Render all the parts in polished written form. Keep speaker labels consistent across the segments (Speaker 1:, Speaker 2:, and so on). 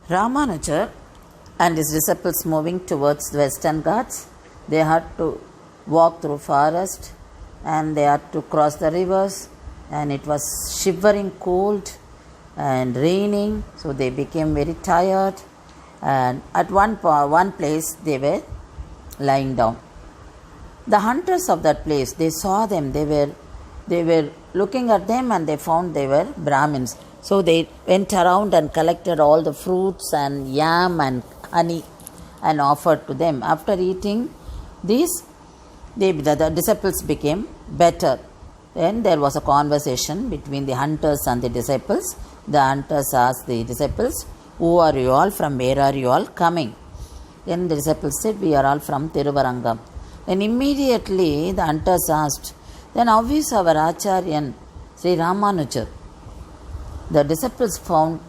Speaker 1: Ramanuja and his disciples moving towards the Western Ghats, they had to walk through forest and they had to cross the rivers, and it was shivering cold and raining, so they became very tired, and at one place they were lying down. The hunters of that place, they saw them, they were looking at them and they found they were Brahmins. So they went around and collected all the fruits and yam and honey and offered to them. After eating these, the disciples became better. Then there was a conversation between the hunters and the disciples. The hunters asked the disciples, "Who are you all? From where are you all coming?" Then the disciples said, "We are all from Tiruvarangam." Then immediately the hunters asked, "Then how is our Acharyan, Sri Ramanuja?" The disciples found,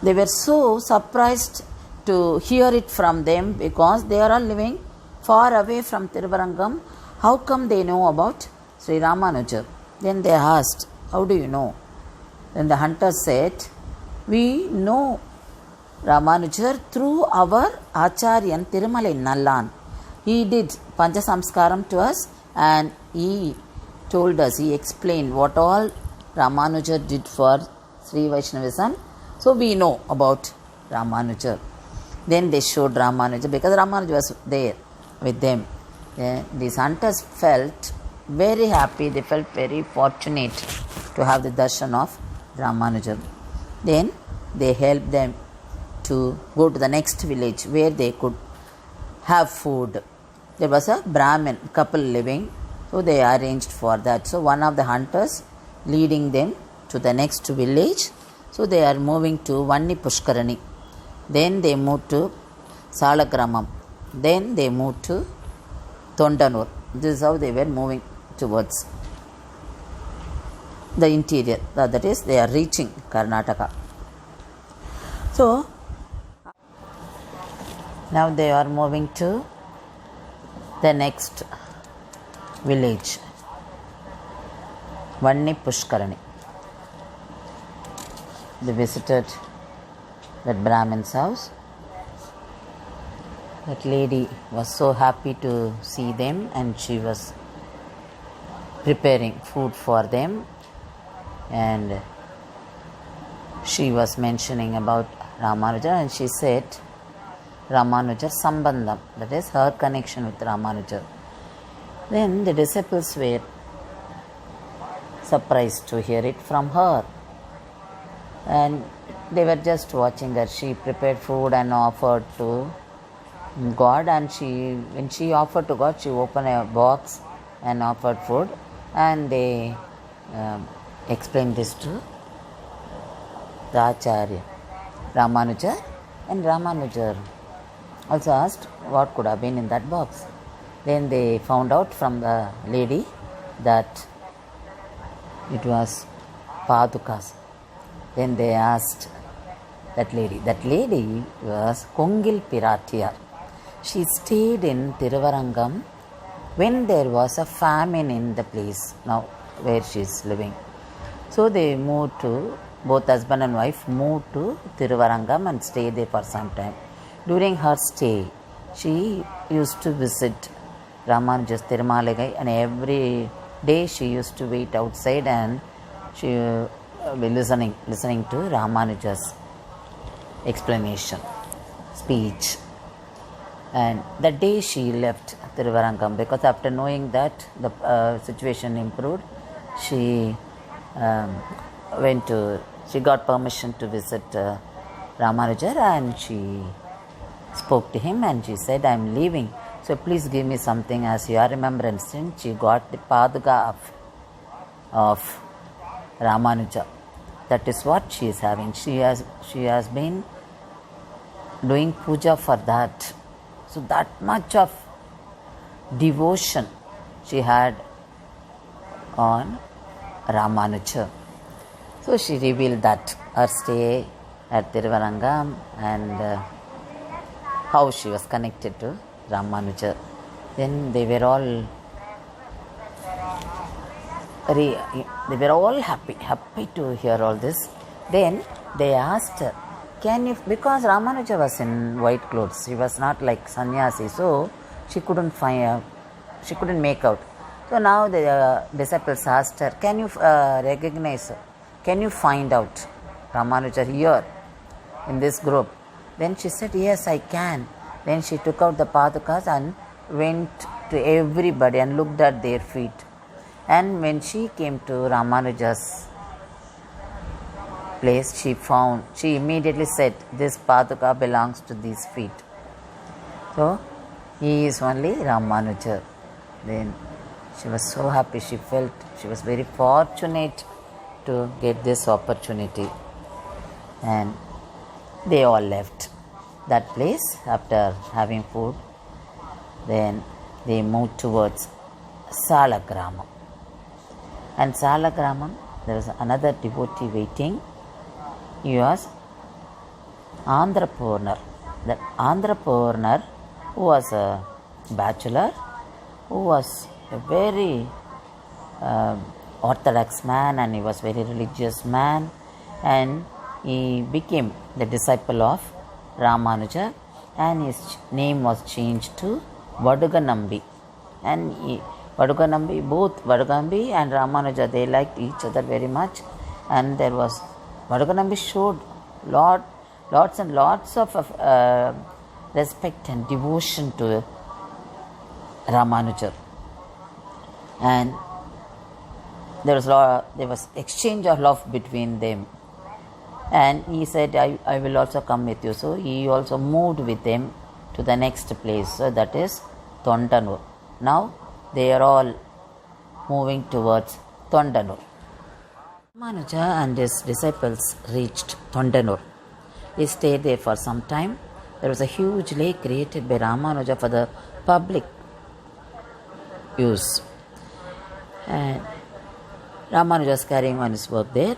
Speaker 1: they were so surprised to hear it from them because they are all living far away from Tiruvarangam. How come they know about Sri Ramanuja? Then they asked, "How do you know?" Then the hunters said, "We know Ramanuja through our Acharyan Tirumalai Nallan. He did Panchasamskaram to us and he told us, he explained what all Ramanuja did for Sri Vaishnavism. So we know about Ramanuja." Then they showed Ramanuja because Ramanuja was there with them. These hunters felt very happy, they felt very fortunate to have the darshan of Ramanuja. Then they helped them to go to the next village where they could have food. There was a Brahmin couple living, so they arranged for that. So one of the hunters leading them to the next village. So they are moving to Vanni Pushkarani. Then they moved to Salagramam. Then they moved to Tondanur. This is how they were moving towards the interior. That is, they are reaching Karnataka. So now they are moving to the next village, Vanni Pushkarani. They visited that Brahmin's house. That lady was so happy to see them and she was preparing food for them, and she was mentioning about Ramanuja, and she said Ramanuja Sambandham, that is her connection with Ramanuja. Then the disciples were surprised to hear it from her, and they were just watching her. She prepared food and offered to God, and when she offered to God, she opened a box and offered food, and they explained this to the Acharya Ramanuja, and Ramanuja also asked what could have been in that box. Then they found out from the lady that it was Padukas. Then they asked that lady. That lady was Kongil Piratiyar. She stayed in Tiruvarangam when there was a famine in the place now where she is living. So they moved to, both husband and wife moved to Tiruvarangam and stayed there for some time. During her stay, she used to visit Ramanuja's Tirumalagai, and every day she used to wait outside and she would be listening to Ramanuja's explanation, speech. And the day she left Tiruvarangam, because after knowing that the situation improved, she got permission to visit Ramanuja, and she spoke to him and she said, "I am leaving, so please give me something as your remembrance." And she got the Paduka of Ramanuja. That is what she is having. She has been doing puja for that. So that much of devotion she had on Ramanuja. So she revealed that her stay at Tiruvarangam and how she was connected to Ramanuja. Then they were all happy to hear all this. Then they asked her, can you, because Ramanuja was in white clothes, she was not like sannyasi, so she couldn't she couldn't make out. So now the disciples asked her, can you recognize, can you find out Ramanuja here in this group? Then she said, yes, I can. Then she took out the padukas and went to everybody and looked at their feet. And when she came to Ramanuja's place, she immediately said, this paduka belongs to these feet. So he is only Ramanuja. Then she was so happy. She felt she was very fortunate to get this opportunity. And they all left that place after having food. Then they moved towards Salagramam. And Salagramam, there was another devotee waiting. He was Andhrapurnar. That Andhrapurnar, who was a bachelor, who was a very orthodox man, and he was very religious man, and he became the disciple of Ramanuja, and his name was changed to Vaduganambi. And Vaduganambi, both Vaduganambi and Ramanuja, they liked each other very much, and there was Vaduganambi showed lots and lots of respect and devotion to Ramanuja, and there was exchange of love between them. And he said, I will also come with you. So he also moved with them to the next place, so that is Tondanur. Now they are all moving towards Tondanur. Ramanuja and his disciples reached Tondanur. He stayed there for some time. There was a huge lake created by Ramanuja for the public use. And Ramanuja was carrying on his work there.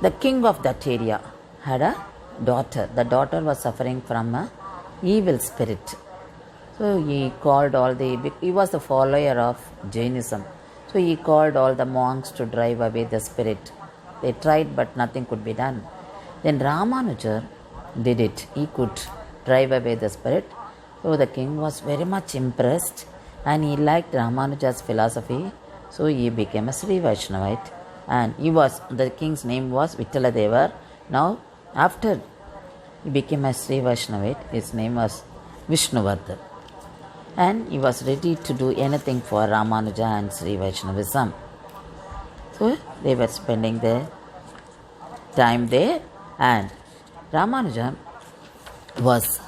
Speaker 1: The king of that area had a daughter. The daughter was suffering from an evil spirit. So he called he was the follower of Jainism. So he called all the monks to drive away the spirit. They tried, but nothing could be done. Then Ramanuja did it. He could drive away the spirit. So the king was very much impressed, and he liked Ramanuja's philosophy. So he became a Sri Vaishnavite. And the king's name was Vittaladevar. Now, after he became a Sri Vaishnavite, his name was Vishnuvardhan. And he was ready to do anything for Ramanuja and Sri Vaishnavism. So, they were spending their time there, and Ramanuja was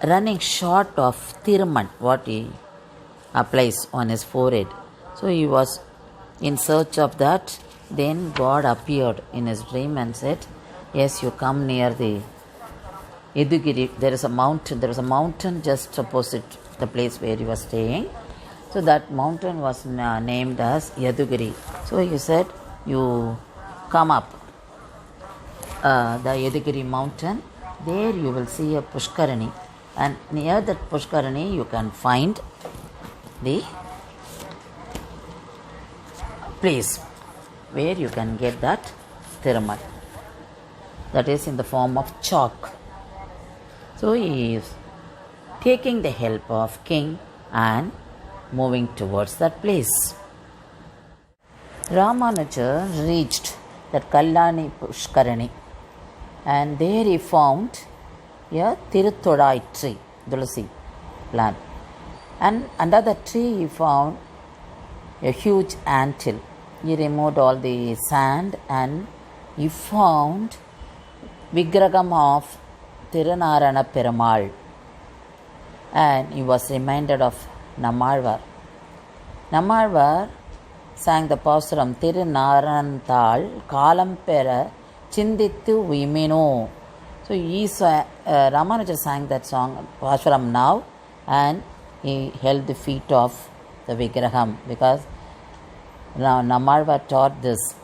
Speaker 1: running short of Thiruman, what he applies on his forehead. So, he was in search of that. Then God appeared in his dream and said, yes, you come near the Yadugiri. There was a mountain just opposite the place where he was staying. So that mountain was named as Yadugiri. So he said, you come up the Yadugiri mountain. There you will see a Pushkarani, and near that Pushkarani you can find the place where you can get that Thirumal, that is in the form of chalk. So he is taking the help of king and moving towards that place. Ramanuja reached that Kallani Pushkarani, and there he found a Tiruthodai tree, Tulasi plant, and under the tree he found a huge anthill. He removed all the sand and he found Vigraham of Tirunarana Perumal, and he was reminded of Nammalvar. Nammalvar sang the Pasuram Tirunaranthal Kalam Pera Chindittu Vimino. So Ramanuja sang that song Pasuram now, and he held the feet of the Vigraham, because now Nammalvar taught this.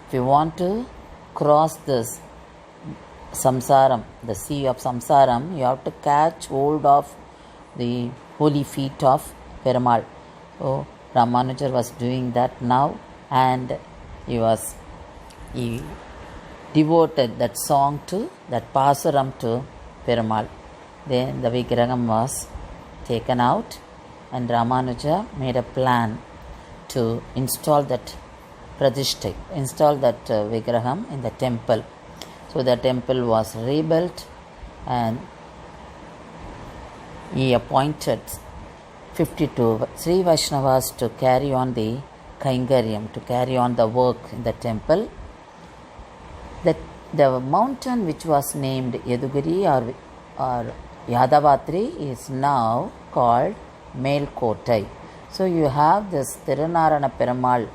Speaker 1: If you want to cross this samsaram, the sea of samsaram, you have to catch hold of the holy feet of Perumal. So Ramanuja was doing that now, and he was he devoted that song to, that Pasuram to Perumal. Then the Vigraham was taken out and Ramanuja made a plan to install that Pradishthai, install that Vigraham in the temple. So the temple was rebuilt and he appointed 52 Sri Vaishnavas to carry on the Kaingaryam, to carry on the work in the temple. The mountain which was named Yadugiri or Yadavatri is now called Melkottai. So you have this Tirunarana Perumal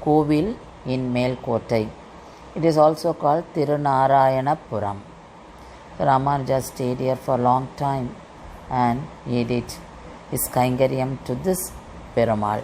Speaker 1: Kovil in Melkottai. It is also called Tirunarayanapuram. Ramanuja stayed here for a long time and he did his Kaingaryam to this Perumal.